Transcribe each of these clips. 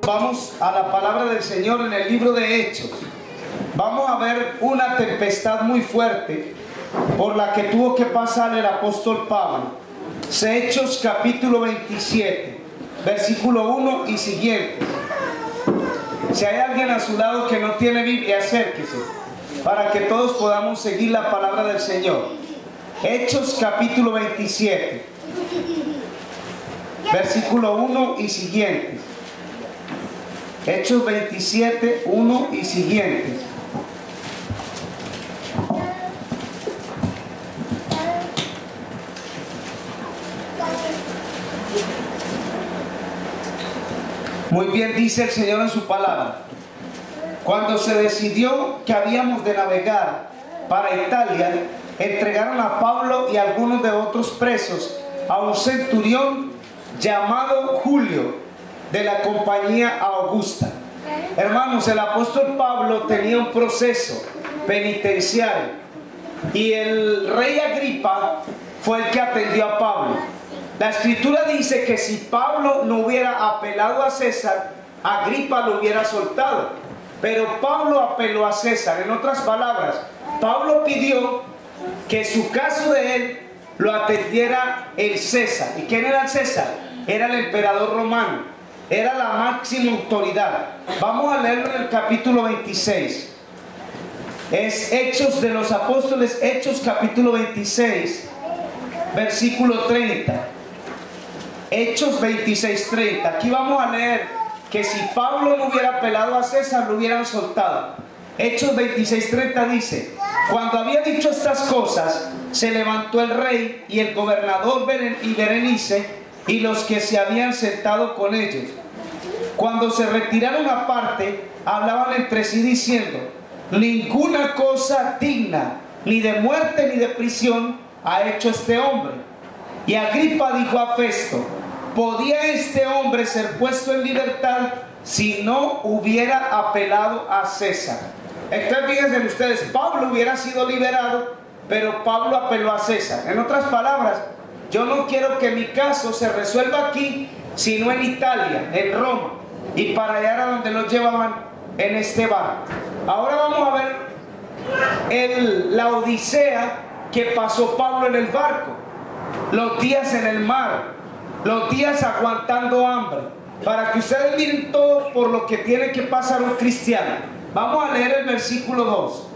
vamos a la palabra del Señor en el libro de Hechos. Vamos a ver una tempestad muy fuerte por la que tuvo que pasar el apóstol Pablo. Hechos capítulo 27, versículo 1 y siguiente. Si hay alguien a su lado que no tiene Biblia, acérquese para que todos podamos seguir la palabra del Señor. Hechos capítulo 27, versículo 1 y siguientes. Hechos 27, 1 y siguientes. Muy bien, dice el Señor en su palabra: cuando se decidió que habíamos de navegar para Italia, entregaron a Pablo y algunos de otros presos a un centurión llamado Julio, de la compañía Augusta. Hermanos, el apóstol Pablo tenía un proceso penitenciario y el rey Agripa fue el que atendió a Pablo. La escritura dice que si Pablo no hubiera apelado a César, Agripa lo hubiera soltado, pero Pablo apeló a César. En otras palabras, Pablo pidió que su caso de él lo atendiera el César. ¿Y quién era el César? Era el emperador romano, era la máxima autoridad. Vamos a leerlo en el capítulo 26. Es Hechos de los Apóstoles, Hechos capítulo 26, versículo 30. Hechos 26, 30. Aquí vamos a leer que si Pablo no hubiera apelado a César, lo hubieran soltado. Hechos 26, 30 dice: cuando había dicho estas cosas, se levantó el rey y el gobernador y Berenice y los que se habían sentado con ellos. Cuando se retiraron aparte, hablaban entre sí diciendo: ninguna cosa digna ni de muerte ni de prisión ha hecho este hombre. Y Agripa dijo a Festo: ¿podía este hombre ser puesto en libertad si no hubiera apelado a César? Entonces fíjense ustedes, Pablo hubiera sido liberado, pero Pablo apeló a César. En otras palabras, yo no quiero que mi caso se resuelva aquí, sino en Italia, en Roma, y para allá era donde lo llevaban en este barco. Ahora vamos a ver la odisea que pasó Pablo en el barco, los días en el mar, los días aguantando hambre, para que ustedes miren todo por lo que tiene que pasar un cristiano. Vamos a leer el versículo 2.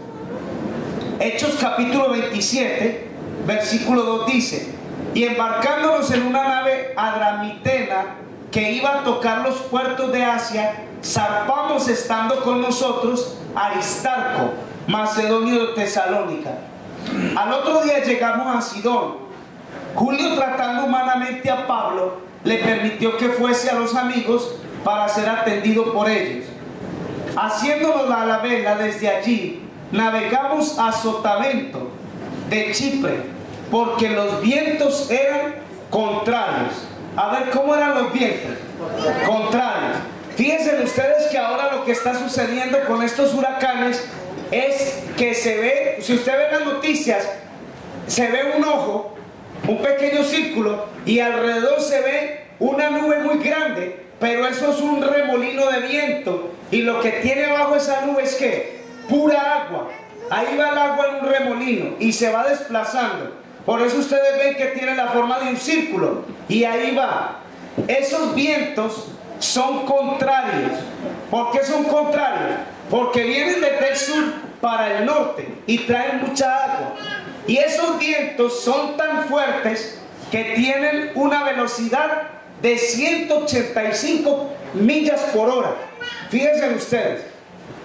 Hechos capítulo 27, versículo 2 dice: y embarcándonos en una nave adramitena que iba a tocar los puertos de Asia, zarpamos estando con nosotros Aristarco, macedonio de Tesalónica. Al otro día llegamos a Sidón. Julio, tratando humanamente a Pablo, le permitió que fuese a los amigos para ser atendido por ellos. Haciéndonos a la vela desde allí, navegamos a Sotavento de Chipre, porque los vientos eran contrarios. A ver, ¿cómo eran los vientos? Contrarios. Fíjense ustedes que ahora lo que está sucediendo con estos huracanes es que se ve, si usted ve las noticias, se ve un ojo, un pequeño círculo, y alrededor se ve una nube muy grande, pero eso es un remolino de viento, y lo que tiene abajo esa nube es que pura agua. Ahí va el agua en un remolino y se va desplazando. Por eso ustedes ven que tiene la forma de un círculo, y ahí va. Esos vientos son contrarios. ¿Por qué son contrarios? Porque vienen desde el sur para el norte y traen mucha agua. Y esos vientos son tan fuertes que tienen una velocidad de 185 millas por hora. Fíjense ustedes,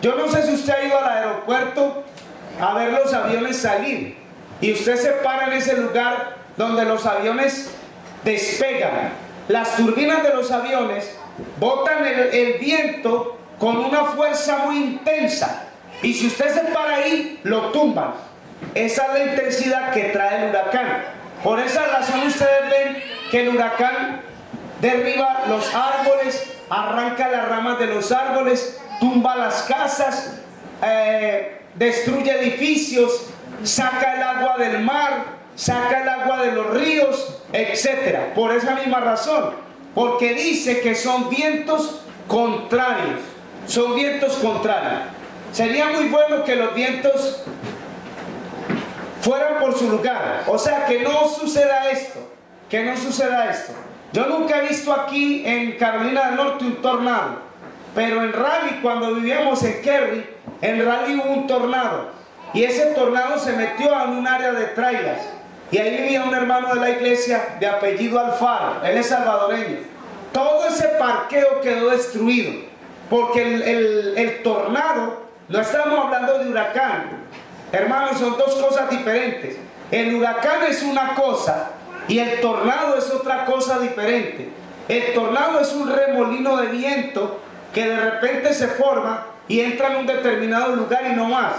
yo no sé si usted ha ido al aeropuerto a ver los aviones salir, y usted se para en ese lugar donde los aviones despegan. Las turbinas de los aviones botan el viento con una fuerza muy intensa, y si usted se para ahí, lo tumban. Esa es la intensidad que trae el huracán. Por esa razón ustedes ven que el huracán derriba los árboles, arranca las ramas de los árboles, tumba las casas, destruye edificios, saca el agua del mar, saca el agua de los ríos, etc. Por esa misma razón, porque dice que son vientos contrarios. Son vientos contrarios. Sería muy bueno que los vientos fueran por su lugar. O sea, que no suceda esto. Que no suceda esto. Yo nunca he visto aquí en Carolina del Norte un tornado. Pero en Raleigh, cuando vivíamos en Kerry, en Raleigh hubo un tornado. Y ese tornado se metió en un área de trailers. Y ahí vivía un hermano de la iglesia de apellido Alfaro. Él es salvadoreño. Todo ese parqueo quedó destruido. Porque el tornado, no estamos hablando de huracán. Hermanos, son dos cosas diferentes. El huracán es una cosa y el tornado es otra cosa diferente. El tornado es un remolino de viento que de repente se forma y entra en un determinado lugar y no más.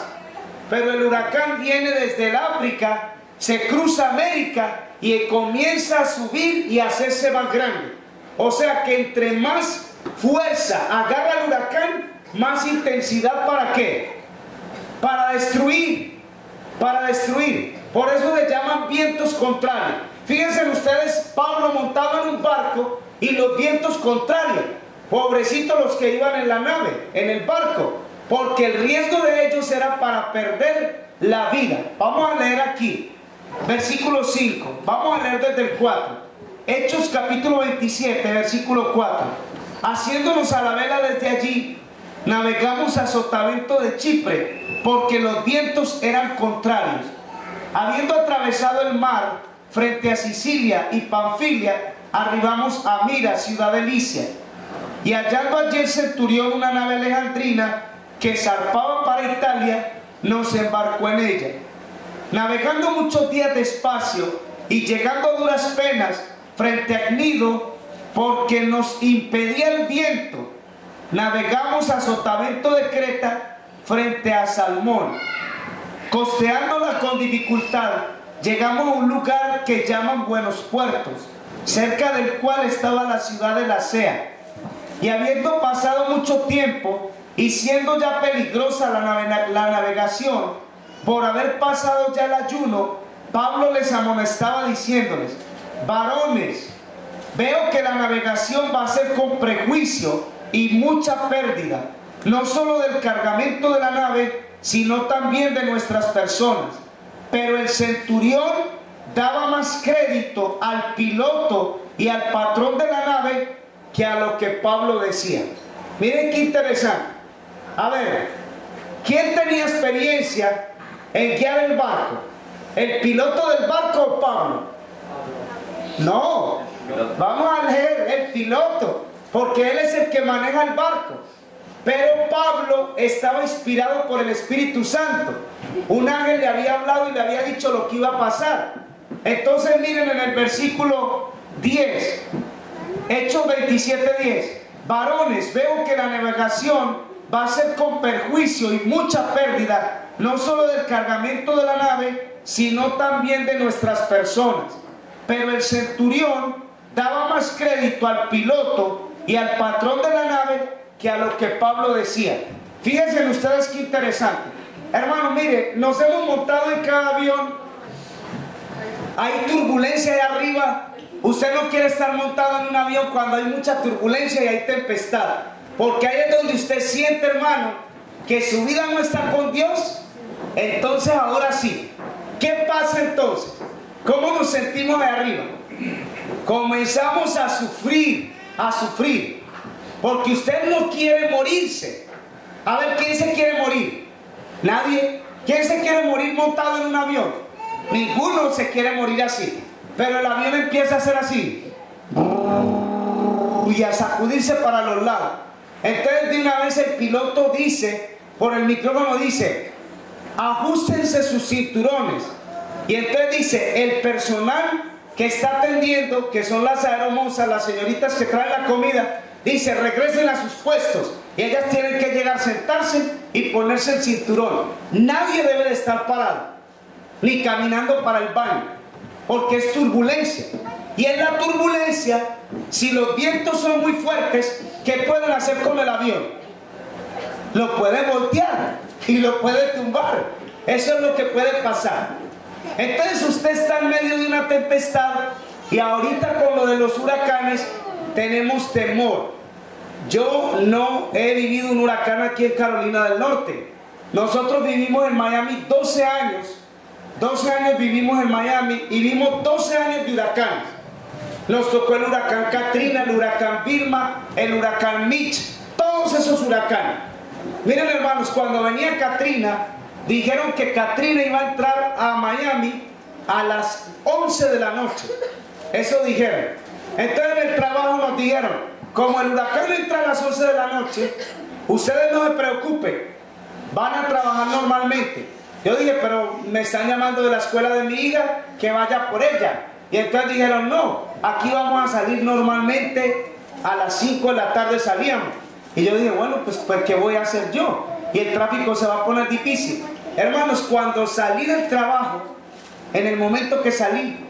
Pero el huracán viene desde el África, se cruza América y comienza a subir y a hacerse más grande. O sea que entre más fuerza agarra el huracán, más intensidad. ¿Para qué? Para destruir. Para destruir. Por eso le llaman vientos contrarios. Fíjense ustedes, Pablo montado en un barco y los vientos contrarios. Pobrecitos los que iban en la nave, en el barco, porque el riesgo de ellos era para perder la vida. Vamos a leer aquí, versículo 5. Vamos a leer desde el 4. Hechos capítulo 27, versículo 4. Haciéndonos a la vela desde allí, navegamos a Sotavento de Chipre, porque los vientos eran contrarios. Habiendo atravesado el mar frente a Sicilia y Panfilia, arribamos a Mira, ciudad de Licia. Y hallando allí el centurión una nave alejandrina que zarpaba para Italia, nos embarcó en ella. Navegando muchos días despacio y llegando a duras penas frente a Cnido, porque nos impedía el viento, navegamos a Sotavento de Creta frente a Salmón. Costeándola con dificultad, llegamos a un lugar que llaman Buenos Puertos, cerca del cual estaba la ciudad de Lasea. Y habiendo pasado mucho tiempo y siendo ya peligrosa la navegación, por haber pasado ya el ayuno, Pablo les amonestaba diciéndoles: varones, veo que la navegación va a ser con prejuicio y mucha pérdida, no solo del cargamento de la nave, sino también de nuestras personas. Pero el centurión daba más crédito al piloto y al patrón de la nave que a lo que Pablo decía. Miren qué interesante. A ver, ¿quién tenía experiencia en guiar el barco? ¿El piloto del barco o Pablo? No, vamos a leer el piloto, porque él es el que maneja el barco. Pero Pablo estaba inspirado por el Espíritu Santo. Un ángel le había hablado y le había dicho lo que iba a pasar. Entonces miren en el versículo 10, Hechos 27:10. Varones, veo que la navegación va a ser con perjuicio y mucha pérdida, no solo del cargamento de la nave, sino también de nuestras personas. Pero el centurión daba más crédito al piloto y al patrón de la nave que a lo que Pablo decía. Fíjense ustedes qué interesante. Hermano, mire, nos hemos montado en cada avión, hay turbulencia ahí arriba. Usted no quiere estar montado en un avión cuando hay mucha turbulencia y hay tempestad, porque ahí es donde usted siente, hermano, que su vida no está con Dios. Entonces ahora sí, ¿qué pasa entonces? ¿Cómo nos sentimos de arriba? Comenzamos a sufrir, porque usted no quiere morirse. A ver, ¿quién se quiere morir? Nadie. ¿Quién se quiere morir montado en un avión? Ninguno se quiere morir así. Pero el avión empieza a hacer así y a sacudirse para los lados. Entonces de una vez el piloto dice, por el micrófono dice: ajustense sus cinturones. Y entonces dice, el personal que está atendiendo, que son las aeromosas, las señoritas que traen la comida, dice: regresen a sus puestos. Y ellas tienen que llegar, sentarse y ponerse el cinturón. Nadie debe de estar parado, ni caminando para el baño, porque es turbulencia. Y en la turbulencia, si los vientos son muy fuertes, ¿qué pueden hacer con el avión? Lo pueden voltear y lo pueden tumbar. Eso es lo que puede pasar. Entonces usted está en medio de una tempestad, y ahorita con lo de los huracanes tenemos temor. yo no he vivido un huracán aquí en Carolina del Norte. Nosotros vivimos en Miami 12 años. 12 años vivimos en Miami y vimos 12 años de huracanes. Nos tocó el huracán Katrina, el huracán Vilma, el huracán Mitch, todos esos huracanes. Miren, hermanos, cuando venía Katrina, dijeron que Katrina iba a entrar a Miami a las 11 de la noche. Eso dijeron. Entonces en el trabajo nos dijeron, como el huracán entra a las 11 de la noche, ustedes no se preocupen, van a trabajar normalmente. Yo dije, pero me están llamando de la escuela de mi hija, que vaya por ella. Y entonces dijeron, no, aquí vamos a salir normalmente, a las 5 de la tarde salíamos. Y yo dije, bueno, pues ¿qué voy a hacer yo? Y el tráfico se va a poner difícil. Hermanos, cuando salí del trabajo, en el momento que salí,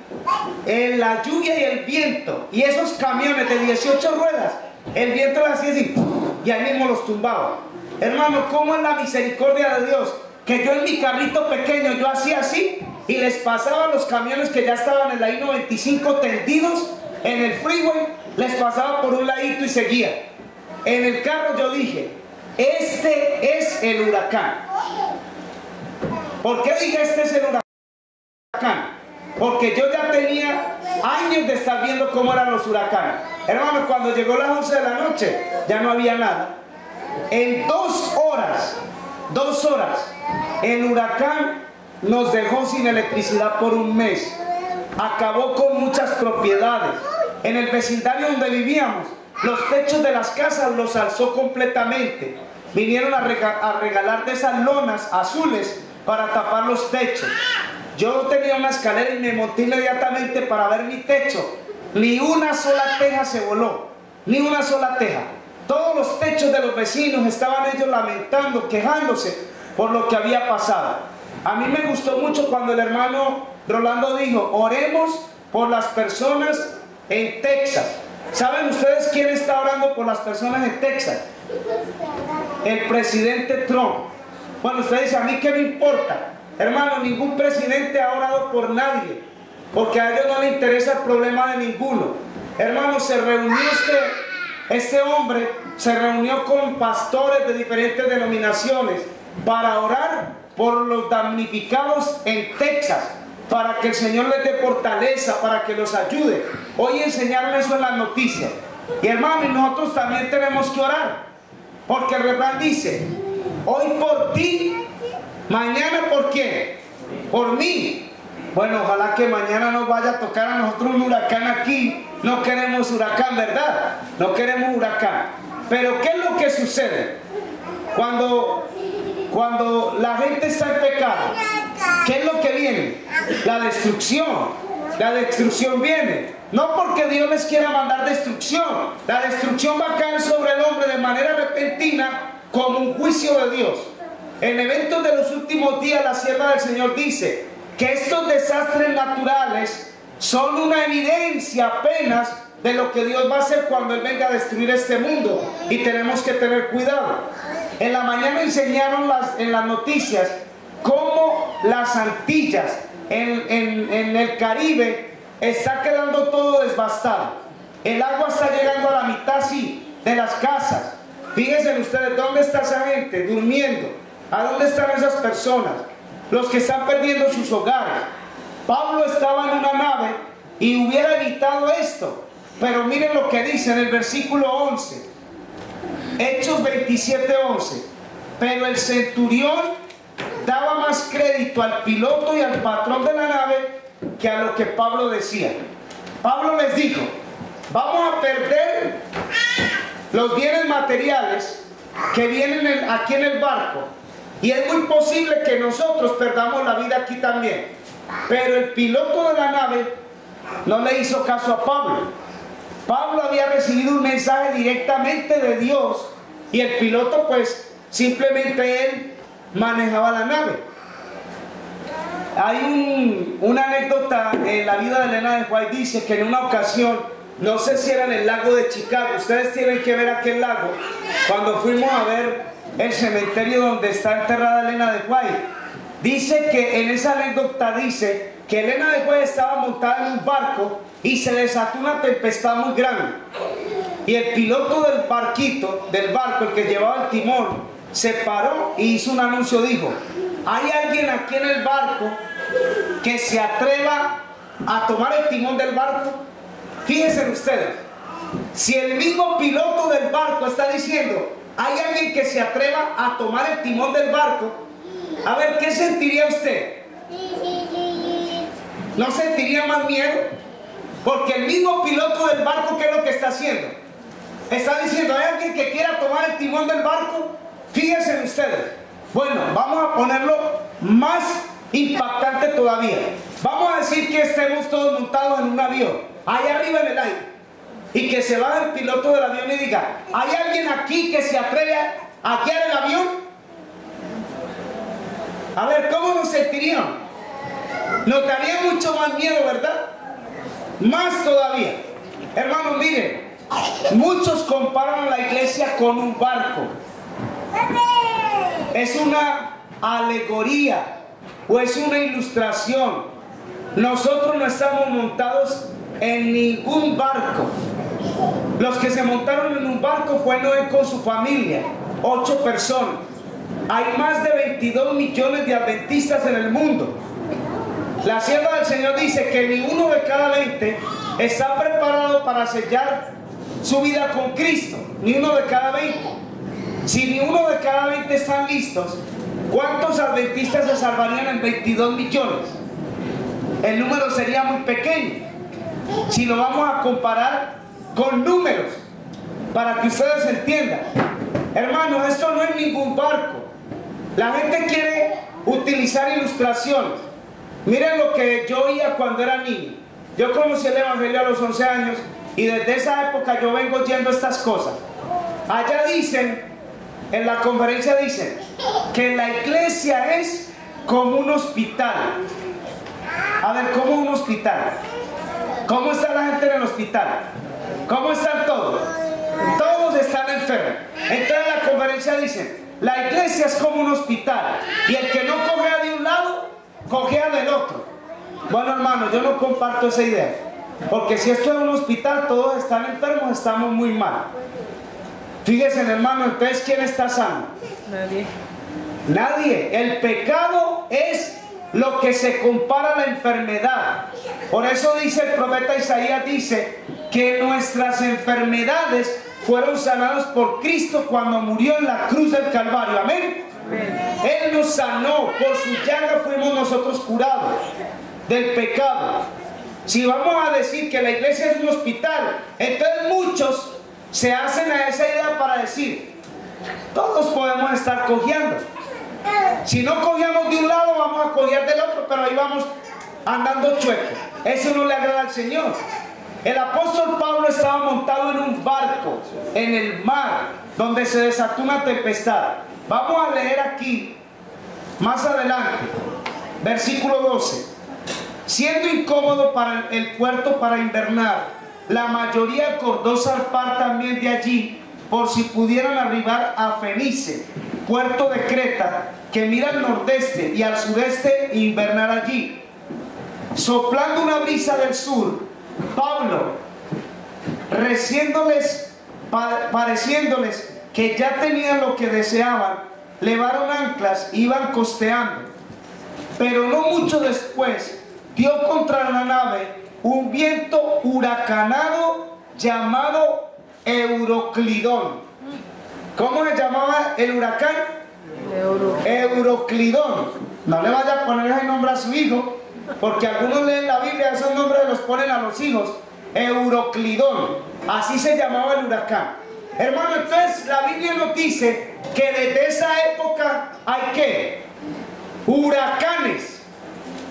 la lluvia y el viento, y esos camiones de 18 ruedas, el viento lo hacía así, y ahí mismo los tumbaba. Hermano, ¿cómo es la misericordia de Dios? Que yo en mi carrito pequeño, yo hacía así, y les pasaba a los camiones que ya estaban en la I-95 tendidos, en el freeway, les pasaba por un ladito y seguía. En el carro yo dije, este es el huracán. ¿Por qué dije este es el huracán? Porque yo ya tenía años de estar viendo cómo eran los huracanes. Hermanos, cuando llegó las 11 de la noche, ya no había nada. En 2 horas, el huracán nos dejó sin electricidad por un mes. Acabó con muchas propiedades. En el vecindario donde vivíamos, los techos de las casas los alzó completamente. Vinieron a regalar de esas lonas azules para tapar los techos. Yo tenía una escalera y me monté inmediatamente para ver mi techo. Ni una sola teja se voló, ni una sola teja. Todos los techos de los vecinos estaban ellos lamentando, quejándose por lo que había pasado. A mí me gustó mucho cuando el hermano Rolando dijo, oremos por las personas en Texas. ¿Saben ustedes quién está orando por las personas en Texas? El presidente Trump. Bueno, usted dice, ¿a mí qué me importa? Hermano, ningún presidente ha orado por nadie, porque a ellos no les interesa el problema de ninguno. Hermano, se reunió este hombre, se reunió con pastores de diferentes denominaciones para orar por los damnificados en Texas, para que el Señor les dé fortaleza, para que los ayude. Hoy enseñaron eso en las noticias. Y hermano, y nosotros también tenemos que orar, porque el refrán dice, hoy por ti, mañana ¿por quién? Por mí. Bueno, ojalá que mañana nos vaya a tocar a nosotros un huracán aquí. No queremos huracán, ¿verdad? No queremos huracán. Pero ¿qué es lo que sucede? Cuando la gente está en pecado, ¿qué es lo que viene? La destrucción. La destrucción viene. No porque Dios les quiera mandar destrucción. La destrucción va a caer sobre el hombre de manera repentina como un juicio de Dios. En eventos de los últimos días, la sierva del Señor dice que estos desastres naturales son una evidencia apenas de lo que Dios va a hacer cuando Él venga a destruir este mundo. Y tenemos que tener cuidado. En la mañana enseñaron en las noticias cómo las Antillas, en el Caribe, está quedando todo devastado. El agua está llegando a la mitad, sí, de las casas. Fíjense ustedes, ¿dónde está esa gente? Durmiendo. ¿A dónde están esas personas? Los que están perdiendo sus hogares. Pablo estaba en una nave y hubiera evitado esto. Pero miren lo que dice en el versículo 11. Hechos 27:11. Pero el centurión daba más crédito al piloto y al patrón de la nave que a lo que Pablo decía. Pablo les dijo, vamos a perder los bienes materiales que vienen aquí en el barco. Y es muy posible que nosotros perdamos la vida aquí también. Pero el piloto de la nave no le hizo caso a Pablo. Pablo había recibido un mensaje directamente de Dios y el piloto pues simplemente él manejaba la nave. Hay una anécdota en la vida de Elena de White, dice que en una ocasión, no sé si era en el lago de Chicago, ustedes tienen que ver aquel lago, cuando fuimos a ver el cementerio donde está enterrada Elena de White, dice que en esa anécdota dice que Elena de White estaba montada en un barco y se desató una tempestad muy grande. Y el piloto del barco, el que llevaba el timón, se paró y hizo un anuncio. Dijo: ¿hay alguien aquí en el barco que se atreva a tomar el timón del barco? Fíjense ustedes, si el mismo piloto del barco está diciendo: ¿hay alguien que se atreva a tomar el timón del barco? A ver, ¿qué sentiría usted? ¿No sentiría más miedo? Porque el mismo piloto del barco, ¿qué es lo que está haciendo? Está diciendo: ¿hay alguien que quiera tomar el timón del barco? Fíjense ustedes. Bueno, vamos a ponerlo más impactante todavía. Vamos a decir que estemos todos montados en un avión, allá arriba en el aire, y que se baja el piloto del avión y diga: ¿hay alguien aquí que se atreve a guiar el avión? A ver, ¿cómo nos sentiríamos? Nos daría mucho más miedo, ¿verdad? Más todavía. Hermanos, miren, muchos comparan a la iglesia con un barco. Es una alegoría o es una ilustración. Nosotros no estamos montados en ningún barco. Los que se montaron en un barco fue Noé con su familia, 8 personas. Hay más de 22 millones de adventistas en el mundo. La sierva del Señor dice que ni uno de cada 20 está preparado para sellar su vida con Cristo. Ni uno de cada 20. Si ni uno de cada 20 están listos, ¿cuántos adventistas se salvarían en 22 millones? El número sería muy pequeño. Si lo vamos a comparar con números, para que ustedes entiendan. Hermanos, esto no es ningún barco. La gente quiere utilizar ilustraciones. Miren lo que yo oía cuando era niño. Yo conocí el Evangelio a los 11 años y desde esa época yo vengo oyendo estas cosas. Allá dicen, en la conferencia dicen, que la iglesia es como un hospital. A ver, ¿cómo un hospital? ¿Cómo está la gente en el hospital? ¿Cómo están todos? Todos están enfermos. Entonces en la conferencia dicen: la iglesia es como un hospital y el que no cojea de un lado, cojea del otro. Bueno, hermano, yo no comparto esa idea, porque si esto es un hospital, todos están enfermos, estamos muy mal. Fíjense, hermano, entonces ¿quién está sano? Nadie. Nadie. El pecado es lo que se compara a la enfermedad. Por eso dice el profeta Isaías, dice que nuestras enfermedades fueron sanadas por Cristo cuando murió en la cruz del Calvario. Amén. Él nos sanó, por su llaga fuimos nosotros curados del pecado. Si vamos a decir que la iglesia es un hospital, entonces muchos se hacen a esa idea para decir: todos podemos estar cojeando. Si no cojeamos de un lado, vamos a cojear del otro, pero ahí vamos andando chueco. Eso no le agrada al Señor. El apóstol Pablo estaba montado en un barco en el mar, donde se desató una tempestad. Vamos a leer aquí más adelante, versículo 12. Siendo incómodo para el puerto para invernar, la mayoría acordó zarpar también de allí, por si pudieran arribar a Fenice, puerto de Creta, que mira al nordeste y al sureste, e invernar allí. Soplando una brisa del sur, Pablo, pareciéndoles que ya tenían lo que deseaban, levaron anclas e iban costeando. Pero no mucho después, dio contra la nave un viento huracanado llamado Euroclidón. ¿Cómo se llamaba el huracán? Euroclidón. No le vaya a poner ese nombre a su hijo, porque algunos leen la Biblia, esos nombres los ponen a los hijos. Euroclidón, así se llamaba el huracán. Hermano, entonces la Biblia nos dice que desde esa época hay ¿qué? Huracanes.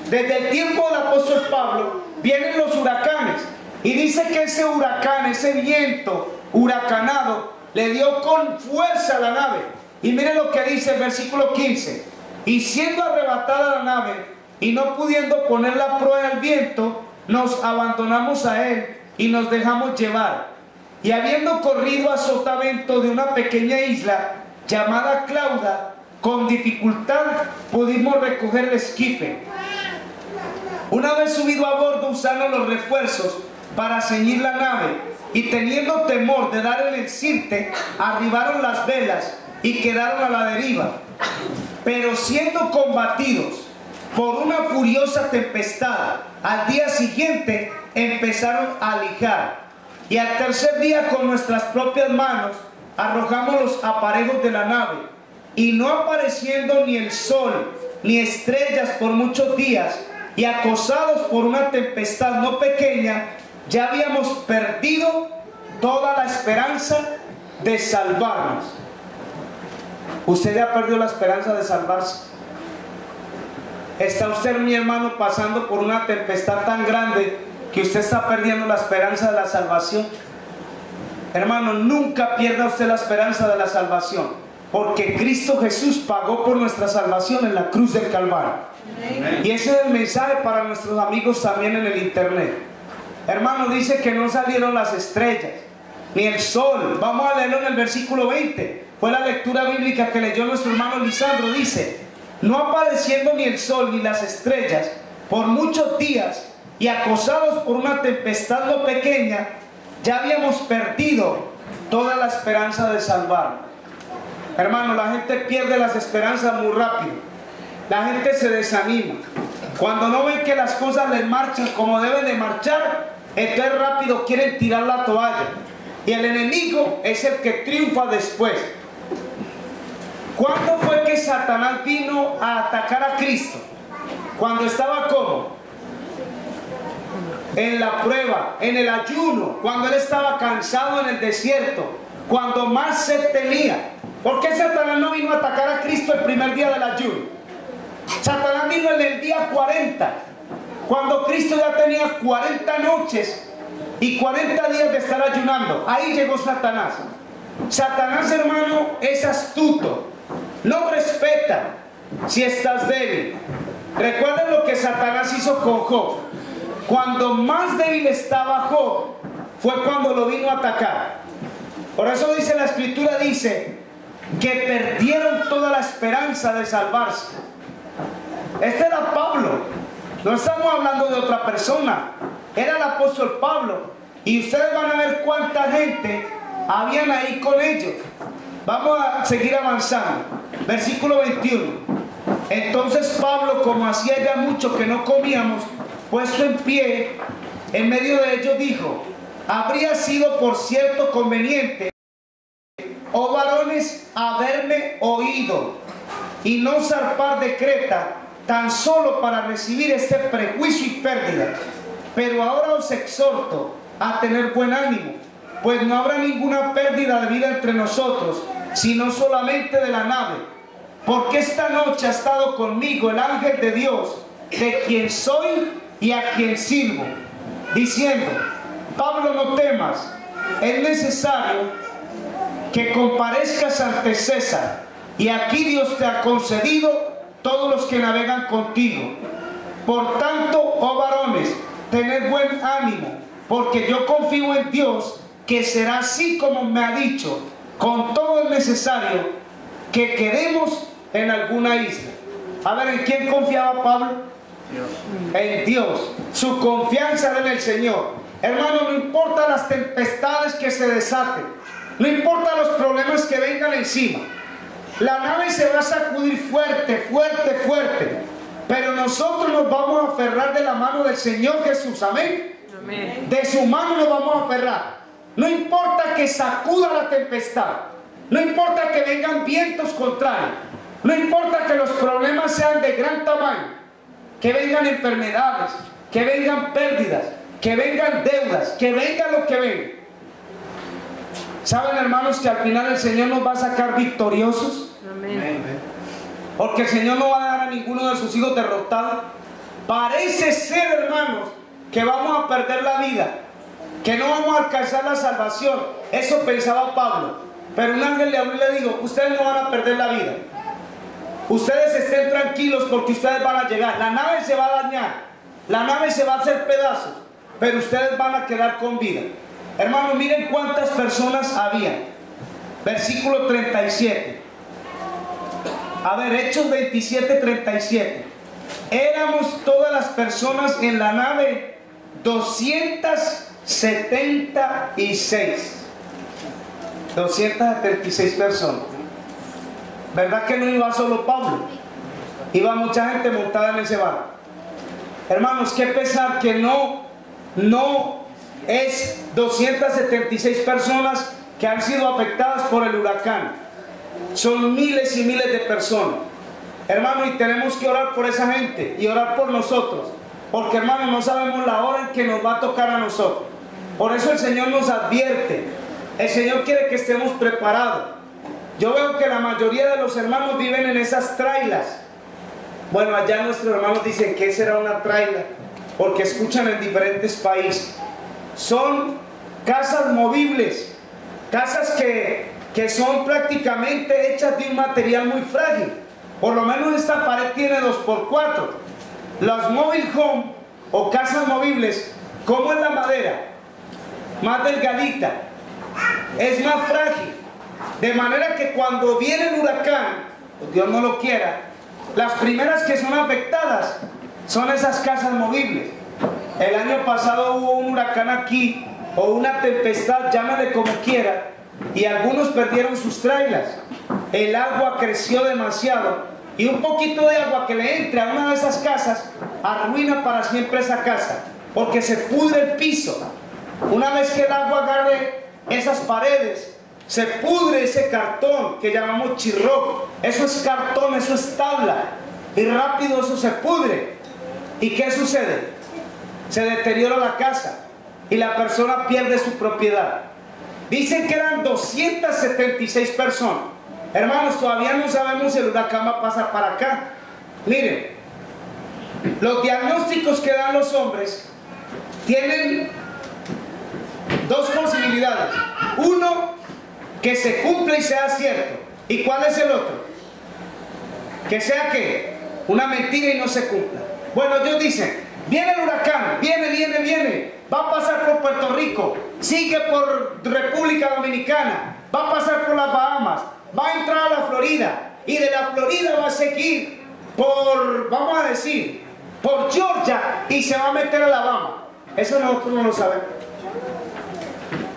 Desde el tiempo del apóstol Pablo vienen los huracanes. Y dice que ese huracán, ese viento huracanado, le dio con fuerza a la nave. Y miren lo que dice el versículo 15. Y siendo arrebatada la nave y no pudiendo poner la proa al viento, nos abandonamos a él y nos dejamos llevar. Y habiendo corrido a sotavento de una pequeña isla llamada Clauda, con dificultad pudimos recoger el esquife. Una vez subido a bordo, usando los refuerzos, para ceñir la nave, y teniendo temor de dar en el sirte, arribaron las velas y quedaron a la deriva. Pero siendo combatidos por una furiosa tempestad, al día siguiente empezaron a lijar, y al tercer día con nuestras propias manos arrojamos los aparejos de la nave, y no apareciendo ni el sol ni estrellas por muchos días, y acosados por una tempestad no pequeña, ya habíamos perdido toda la esperanza de salvarnos. ¿Usted ya perdió la esperanza de salvarse? ¿Está usted, mi hermano, pasando por una tempestad tan grande que usted está perdiendo la esperanza de la salvación? Hermano, nunca pierda usted la esperanza de la salvación, porque Cristo Jesús pagó por nuestra salvación en la cruz del Calvario. Amén. Y ese es el mensaje para nuestros amigos también en el internet. Hermano, dice que no salieron las estrellas ni el sol. Vamos a leerlo en el versículo 20. Fue la lectura bíblica que leyó nuestro hermano Lisandro. Dice: no apareciendo ni el sol ni las estrellas por muchos días, y acosados por una tempestad no pequeña, ya habíamos perdido toda la esperanza de salvarnos. Hermano, la gente pierde las esperanzas muy rápido. La gente se desanima. Cuando no ven que las cosas les marchan como deben de marchar, entonces rápido quieren tirar la toalla. Y el enemigo es el que triunfa después. ¿Cuándo fue que Satanás vino a atacar a Cristo? Cuando estaba ¿cómo? En la prueba, en el ayuno, cuando él estaba cansado en el desierto, cuando más sed tenía. ¿Por qué Satanás no vino a atacar a Cristo el primer día del ayuno? Satanás vino en el día 40, cuando Cristo ya tenía 40 noches y 40 días de estar ayunando. Ahí llegó Satanás. Satanás, hermano, es astuto. No respeta si estás débil. Recuerden lo que Satanás hizo con Job. Cuando más débil estaba Job, fue cuando lo vino a atacar. Por eso dice la Escritura, dice que perdieron toda la esperanza de salvarse. Este era Pablo. No estamos hablando de otra persona. Era el apóstol Pablo. Y ustedes van a ver cuánta gente habían ahí con ellos. Vamos a seguir avanzando. Versículo 21. Entonces Pablo, como hacía ya mucho que no comíamos, puesto en pie en medio de ellos, dijo: habría sido por cierto conveniente, oh varones, haberme oído y no zarpar de Creta, tan solo para recibir este prejuicio y pérdida. Pero ahora os exhorto a tener buen ánimo, pues no habrá ninguna pérdida de vida entre nosotros, sino solamente de la nave. Porque esta noche ha estado conmigo el ángel de Dios, de quien soy y a quien sirvo, diciendo: Pablo, no temas, es necesario que comparezcas ante César, y aquí Dios te ha concedido todos los que navegan contigo. Por tanto, oh varones, tened buen ánimo, porque yo confío en Dios, que será así como me ha dicho. Con todo es necesario que quedemos en alguna isla. A ver, ¿en quién confiaba Pablo? Dios. En Dios. Su confianza era en el Señor. Hermano, no importa las tempestades que se desaten, no importa los problemas que vengan encima, la nave se va a sacudir fuerte, fuerte, fuerte, pero nosotros nos vamos a aferrar de la mano del Señor Jesús. Amén. Amén. De su mano nos vamos a aferrar. No importa que sacuda la tempestad, no importa que vengan vientos contrarios, no importa que los problemas sean de gran tamaño, que vengan enfermedades, que vengan pérdidas, que vengan deudas, que venga lo que venga. ¿Saben, hermanos, que al final el Señor nos va a sacar victoriosos? Amén. Porque el Señor no va a dejar a ninguno de sus hijos derrotados. Parece ser, hermanos, que vamos a perder la vida, que no vamos a alcanzar la salvación. Eso pensaba Pablo. Pero un ángel le habló y le dijo: ustedes no van a perder la vida. Ustedes estén tranquilos, porque ustedes van a llegar. La nave se va a dañar, la nave se va a hacer pedazos, pero ustedes van a quedar con vida. Hermanos, miren cuántas personas había. Versículo 37. A ver, Hechos 27, 37. Éramos todas las personas en la nave 250 276 personas. ¿Verdad que no iba solo Pablo? Iba mucha gente montada en ese barco. Hermanos, qué pesar que no es 276 personas que han sido afectadas por el huracán. Son miles y miles de personas. Hermano, y tenemos que orar por esa gente y orar por nosotros. Porque, hermano, no sabemos la hora en que nos va a tocar a nosotros. Por eso el Señor nos advierte. El Señor quiere que estemos preparados. Yo veo que la mayoría de los hermanos viven en esas trailas. Bueno, allá nuestros hermanos dicen que será una traila, porque escuchan en diferentes países. Son casas movibles, casas que son prácticamente hechas de un material muy frágil. Por lo menos esta pared tiene 2x4. Las mobile home o casas movibles, ¿cómo es la madera? Más delgadita, es más frágil. De manera que cuando viene el huracán, Dios no lo quiera, las primeras que son afectadas son esas casas movibles. El año pasado hubo un huracán aquí, o una tempestad, llámale como quiera, y algunos perdieron sus trailas. El agua creció demasiado, y un poquito de agua que le entre a una de esas casas arruina para siempre esa casa, porque se pudre el piso. Una vez que el agua agarre esas paredes, se pudre ese cartón que llamamos chirroc. Eso es cartón, eso es tabla, y rápido eso se pudre. ¿Y qué sucede? Se deteriora la casa y la persona pierde su propiedad. Dicen que eran 276 personas. Hermanos, todavía no sabemos si el huracán va a pasar para acá. Miren, los diagnósticos que dan los hombres tienen dos posibilidades. Uno, que se cumpla y sea cierto. ¿Y cuál es el otro? Que sea que una mentira y no se cumpla. Bueno, ellos dicen, viene el huracán, viene, va a pasar por Puerto Rico, sigue por República Dominicana, va a pasar por las Bahamas, va a entrar a la Florida, y de la Florida va a seguir por, vamos a decir, por Georgia, y se va a meter a Alabama. Eso nosotros no lo sabemos.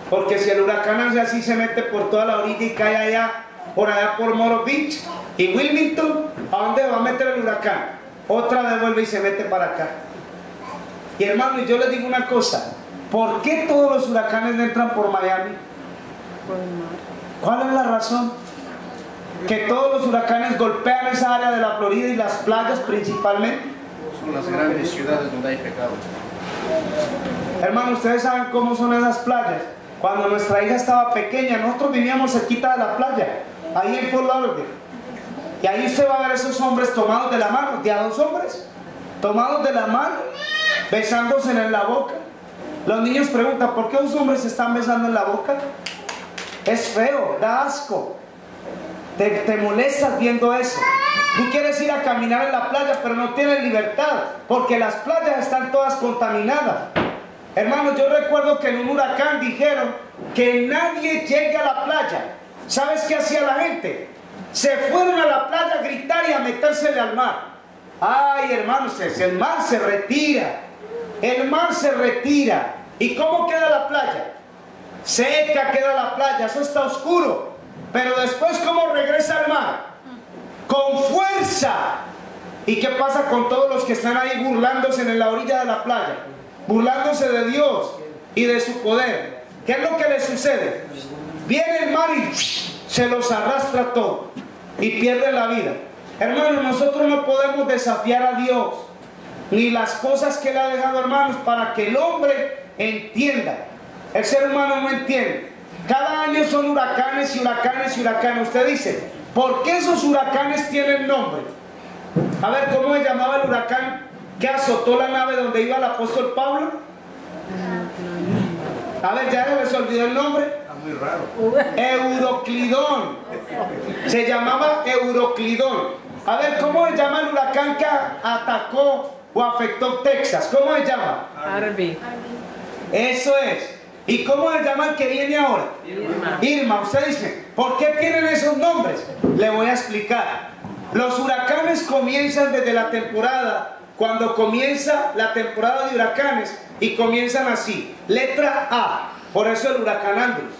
Porque si el huracán hace así, se mete por toda la orilla y cae allá por Moro Beach y Wilmington, ¿a dónde va a meter el huracán? Otra vez vuelve y se mete para acá. Y hermano, yo les digo una cosa, ¿por qué todos los huracanes entran por Miami? ¿Cuál es la razón? Que todos los huracanes golpean esa área de la Florida y las playas principalmente. Son las grandes ciudades donde hay pecado. Hermano, ¿ustedes saben cómo son esas playas? Cuando nuestra hija estaba pequeña, nosotros vivíamos cerquita de la playa, ahí en Fort Lauderdale. Y ahí usted va a ver esos hombres tomados de la mano, de a dos hombres, tomados de la mano, besándose en la boca. Los niños preguntan, ¿por qué los hombres se están besando en la boca? Es feo, da asco. Te molestas viendo eso. Tú quieres ir a caminar en la playa, pero no tienes libertad, porque las playas están todas contaminadas. Hermanos, yo recuerdo que en un huracán dijeron que nadie llegue a la playa. ¿Sabes qué hacía la gente? Se fueron a la playa a gritar y a metérsele al mar. Ay, hermanos, el mar se retira. El mar se retira. ¿Y cómo queda la playa? Seca queda la playa, eso está oscuro. Pero después, ¿cómo regresa al mar? Con fuerza. ¿Y qué pasa con todos los que están ahí burlándose en la orilla de la playa? Burlándose de Dios y de su poder. ¿Qué es lo que les sucede? Viene el mar y se los arrastra todo y pierden la vida. Hermanos, nosotros no podemos desafiar a Dios ni las cosas que Él ha dejado, hermanos, para que el hombre entienda. El ser humano no entiende. Cada año son huracanes y huracanes y huracanes. Usted dice, ¿por qué esos huracanes tienen nombre? A ver, ¿cómo se llamaba el huracán que azotó la nave donde iba el apóstol Pablo? A ver, ya les olvidó el nombre. Está muy raro. Euroclidón. Se llamaba Euroclidón. A ver, ¿cómo se llama el huracán que atacó o afectó Texas? ¿Cómo se llama? Harvey. Eso es. ¿Y cómo se llama el que viene ahora? Irma. Usted dice, ¿por qué tienen esos nombres? Le voy a explicar. Los huracanes comienzan desde la temporada cuando comienza la temporada de huracanes y comienzan así. Letra A, por eso el huracán Andrews.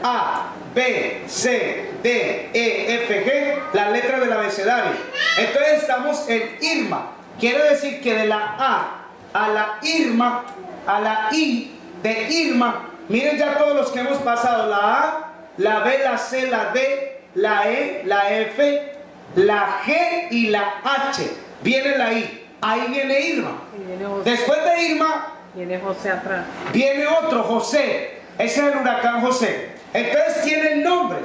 A, B, C, D, E, F, G, las letras del abecedario. Entonces estamos en Irma. Quiere decir que de la A a la Irma, a la I de Irma, miren ya todos los que hemos pasado, la A, la B, la C, la D, la E, la F, la G y la H. Viene la I, ahí viene Irma. Después de Irma, viene José atrás. Viene otro, José. Ese es el huracán José. Entonces tienen nombres.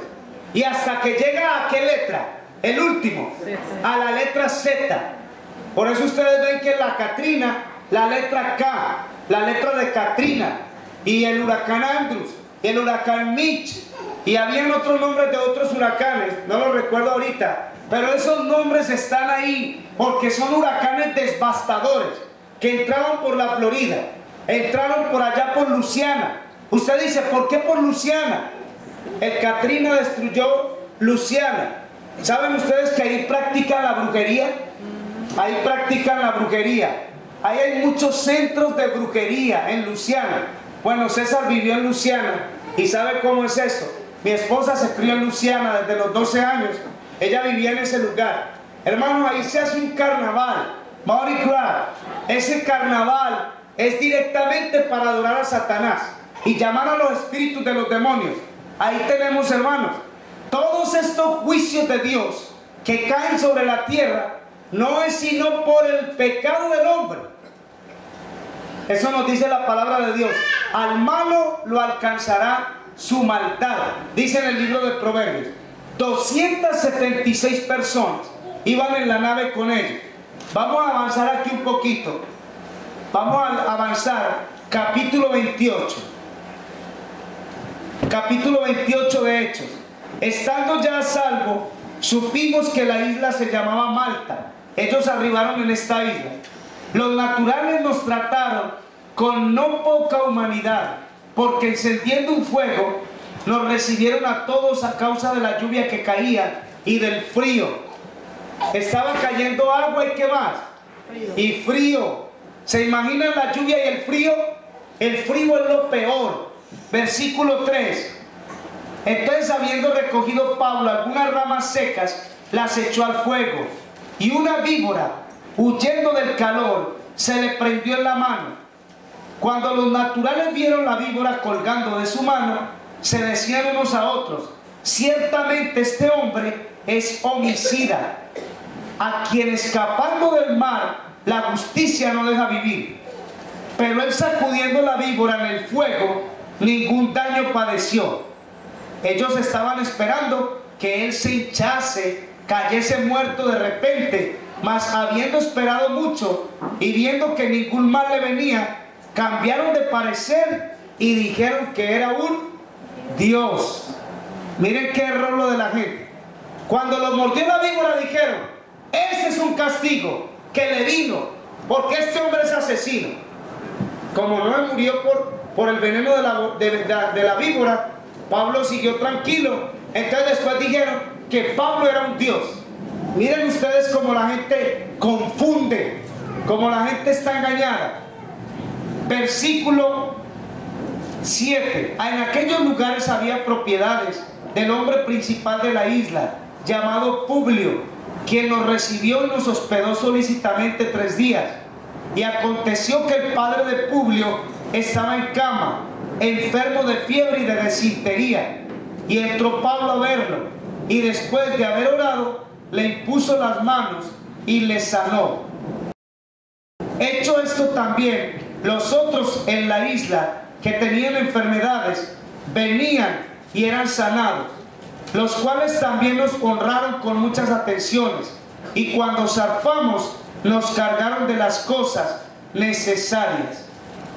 Y hasta que llega a qué letra, el último, a la letra Z. Por eso ustedes ven que la Katrina, la letra K, la letra de Katrina, y el huracán Andrews, y el huracán Mitch, y habían otros nombres de otros huracanes, no los recuerdo ahorita, pero esos nombres están ahí porque son huracanes devastadores que entraron por la Florida, entraron por allá por Luisiana. Usted dice, ¿por qué por Luisiana? El Katrina destruyó Luisiana. ¿Saben ustedes que ahí practican la brujería? Ahí practican la brujería. Ahí hay muchos centros de brujería en Luisiana. Bueno, César vivió en Luisiana y sabe cómo es eso. Mi esposa se crió en Luisiana desde los 12 años. Ella vivía en ese lugar. Hermano, ahí se hace un carnaval, Mardi Gras. Ese carnaval es directamente para adorar a Satanás y llamar a los espíritus de los demonios. Ahí tenemos, hermanos, todos estos juicios de Dios que caen sobre la tierra no es sino por el pecado del hombre. Eso nos dice la palabra de Dios. Al malo lo alcanzará su maldad, dice en el libro de Proverbios. 276 personas iban en la nave con ellos. Vamos a avanzar aquí un poquito. Vamos a avanzar, capítulo 28. Capítulo 28 de Hechos. Estando ya a salvo, supimos que la isla se llamaba Malta. Ellos arribaron en esta isla. Los naturales nos trataron con no poca humanidad, porque encendiendo un fuego, nos recibieron a todos a causa de la lluvia que caía y del frío. Estaba cayendo agua y ¿qué más? Y frío. ¿Se imaginan la lluvia y el frío? El frío es lo peor. Versículo 3. Entonces, habiendo recogido Pablo algunas ramas secas, las echó al fuego, y una víbora, huyendo del calor, se le prendió en la mano. Cuando los naturales vieron la víbora colgando de su mano, se decían unos a otros: ciertamente este hombre es homicida, a quien escapando del mar la justicia no deja vivir. Pero él, sacudiendo la víbora en el fuego, ningún daño padeció. Ellos estaban esperando que él se hinchase, cayese muerto de repente, mas habiendo esperado mucho y viendo que ningún mal le venía, cambiaron de parecer y dijeron que era un Dios. Miren qué error lo de la gente. Cuando los mordió la víbora dijeron: ese es un castigo que le vino, porque este hombre es asesino. Como no murió por el veneno de la víbora, Pablo siguió tranquilo. Entonces después dijeron que Pablo era un Dios. Miren ustedes cómo la gente confunde, cómo la gente está engañada. Versículo 7. En aquellos lugares había propiedades del hombre principal de la isla, llamado Publio, quien nos recibió y nos hospedó solícitamente 3 días. Y aconteció que el padre de Publio estaba en cama, enfermo de fiebre y de desintería. Y entró Pablo a verlo, y después de haber orado, le impuso las manos y le sanó. Hecho esto también, los otros en la isla que tenían enfermedades venían y eran sanados, los cuales también nos honraron con muchas atenciones, y cuando zarpamos nos cargaron de las cosas necesarias.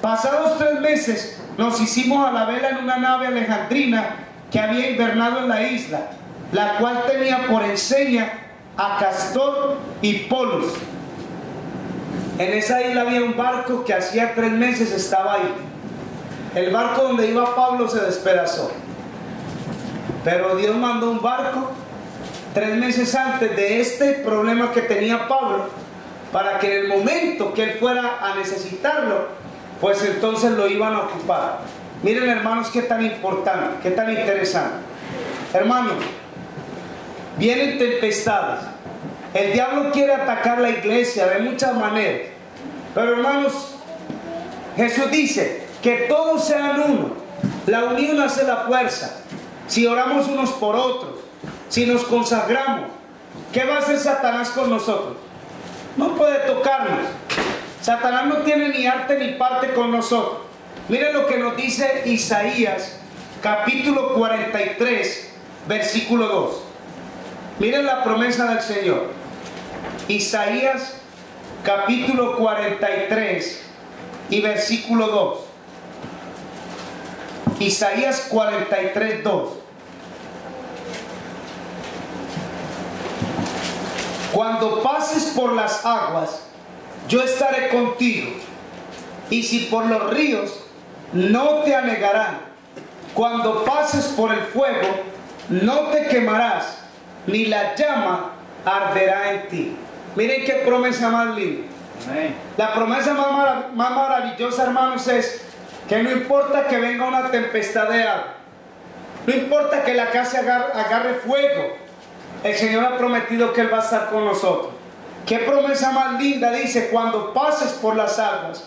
Pasados 3 meses nos hicimos a la vela en una nave alejandrina que había invernado en la isla, la cual tenía por enseña a Castor y Polus. En esa isla había un barco que hacía 3 meses estaba ahí. El barco donde iba Pablo se despedazó, pero Dios mandó un barco 3 meses antes de este problema que tenía Pablo, para que en el momento que él fuera a necesitarlo, pues entonces lo iban a ocupar. Miren, hermanos, qué tan importante, qué tan interesante. Hermanos, vienen tempestades. El diablo quiere atacar la iglesia de muchas maneras. Pero, hermanos, Jesús dice que todos sean uno. La unión hace la fuerza. Si oramos unos por otros, si nos consagramos, ¿qué va a hacer Satanás con nosotros? No puede tocarnos. Satanás no tiene ni arte ni parte con nosotros. Miren lo que nos dice Isaías, capítulo 43, versículo 2. Miren la promesa del Señor. Isaías, capítulo 43 y versículo 2. Isaías 43, 2. Cuando pases por las aguas, yo estaré contigo, y si por los ríos, no te anegarán. Cuando pases por el fuego, no te quemarás, ni la llama arderá en ti. Miren qué promesa más linda. Amén. La promesa más maravillosa, hermanos, es que no importa que venga una tempestad de agua, no importa que la casa agarre fuego, el Señor ha prometido que Él va a estar con nosotros. Qué promesa más linda. Dice: cuando pases por las aguas,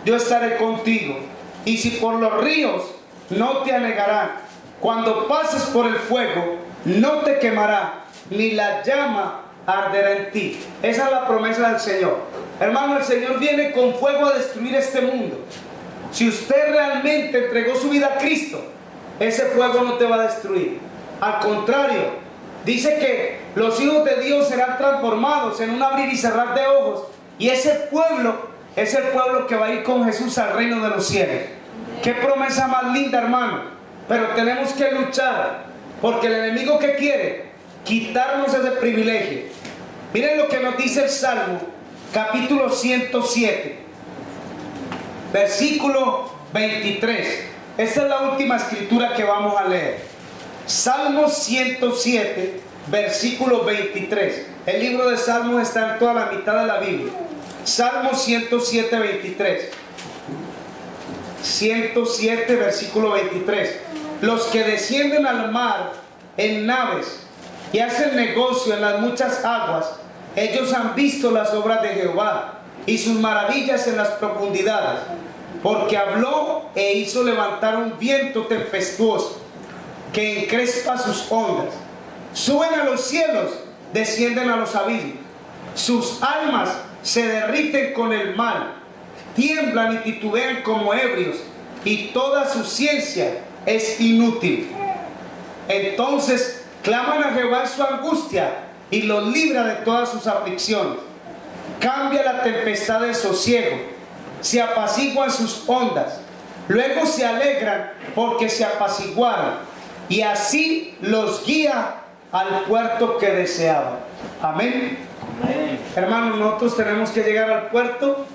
yo estaré contigo, y si por los ríos, no te anegarán. Cuando pases por el fuego, no te quemará, ni la llama arderá en ti. Esa es la promesa del Señor. Hermano, el Señor viene con fuego a destruir este mundo. Si usted realmente entregó su vida a Cristo, ese fuego no te va a destruir. Al contrario, dice que los hijos de Dios serán transformados en un abrir y cerrar de ojos. Y ese pueblo es el pueblo que va a ir con Jesús al reino de los cielos. Qué promesa más linda, hermano. Pero tenemos que luchar, porque el enemigo, que quiere quitarnos ese privilegio. Miren lo que nos dice el Salmo, capítulo 107, versículo 23. Esta es la última escritura que vamos a leer. Salmo 107, versículo 23. El libro de Salmos está en toda la mitad de la Biblia. Salmo 107, 23. 107, versículo 23. Los que descienden al mar en naves y hacen negocio en las muchas aguas, ellos han visto las obras de Jehová y sus maravillas en las profundidades. Porque habló e hizo levantar un viento tempestuoso que encrespa sus ondas. Suben a los cielos, descienden a los abismos. Sus almas se derriten con el mal, tiemblan y titubean como ebrios, y toda su ciencia es inútil. Entonces claman a Jehová en su angustia, y los libra de todas sus aflicciones. Cambia la tempestad en sosiego, se apaciguan sus ondas, luego se alegran porque se apaciguaron, y así los guía al puerto que deseaban. Amén. Amén. Hermanos, nosotros tenemos que llegar al puerto,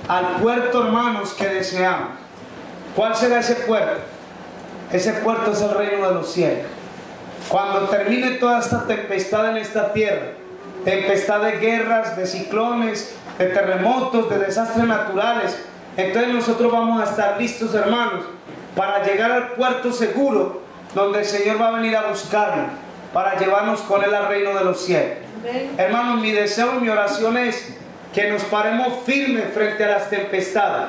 hermanos, que deseamos. ¿Cuál será ese puerto? Ese puerto es el reino de los cielos. Cuando termine toda esta tempestad en esta tierra, tempestad de guerras, de ciclones, de terremotos, de desastres naturales, entonces nosotros vamos a estar listos, hermanos, para llegar al puerto seguro, donde el Señor va a venir a buscarnos, para llevarnos con Él al reino de los cielos. Hermanos, mi deseo y mi oración es que nos paremos firmes frente a las tempestades.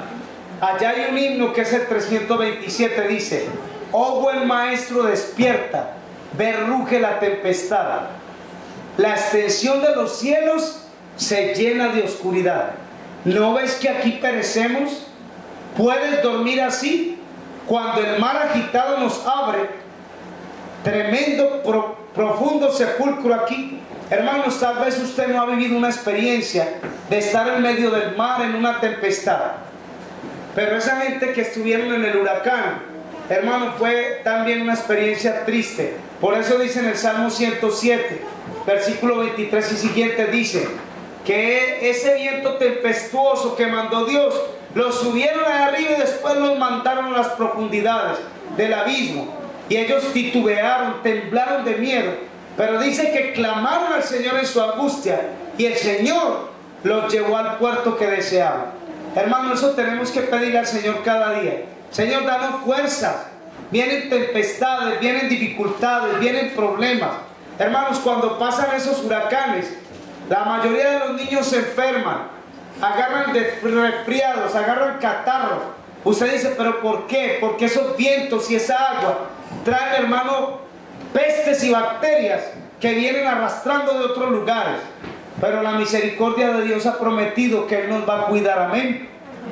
Allá hay un himno que es el 327, dice: oh buen maestro, despierta, ve ruge la tempestad, la extensión de los cielos se llena de oscuridad. ¿No ves que aquí perecemos? ¿Puedes dormir así? Cuando el mar agitado nos abre, tremendo, profundo sepulcro aquí. Hermanos, tal vez usted no ha vivido una experiencia de estar en medio del mar en una tempestad, pero esa gente que estuvieron en el huracán, hermano, fue también una experiencia triste. Por eso dice en el Salmo 107, versículo 23 y siguiente, dice que ese viento tempestuoso que mandó Dios, los subieron allá arriba y después los mandaron a las profundidades del abismo. Y ellos titubearon, temblaron de miedo. Pero dice que clamaron al Señor en su angustia, y el Señor los llevó al puerto que deseaba. Hermano, eso tenemos que pedirle al Señor cada día. Señor, danos fuerzas. Vienen tempestades, vienen dificultades, vienen problemas. Hermanos, cuando pasan esos huracanes, la mayoría de los niños se enferman, agarran resfriados, agarran catarros. Usted dice, ¿pero por qué? Porque esos vientos y esa agua traen, hermano, pestes y bacterias que vienen arrastrando de otros lugares. Pero la misericordia de Dios ha prometido que Él nos va a cuidar, amén,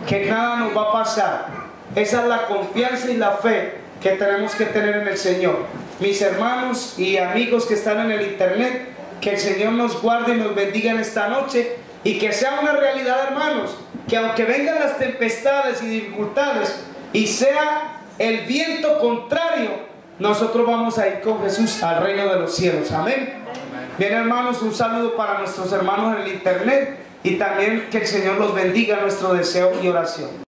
que nada nos va a pasar. Esa es la confianza y la fe que tenemos que tener en el Señor. Mis hermanos y amigos que están en el internet, que el Señor nos guarde y nos bendiga en esta noche, y que sea una realidad, hermanos, que aunque vengan las tempestades y dificultades y sea el viento contrario, nosotros vamos a ir con Jesús al reino de los cielos, amén. Bien, hermanos, un saludo para nuestros hermanos en el internet, y también que el Señor los bendiga, nuestro deseo y oración.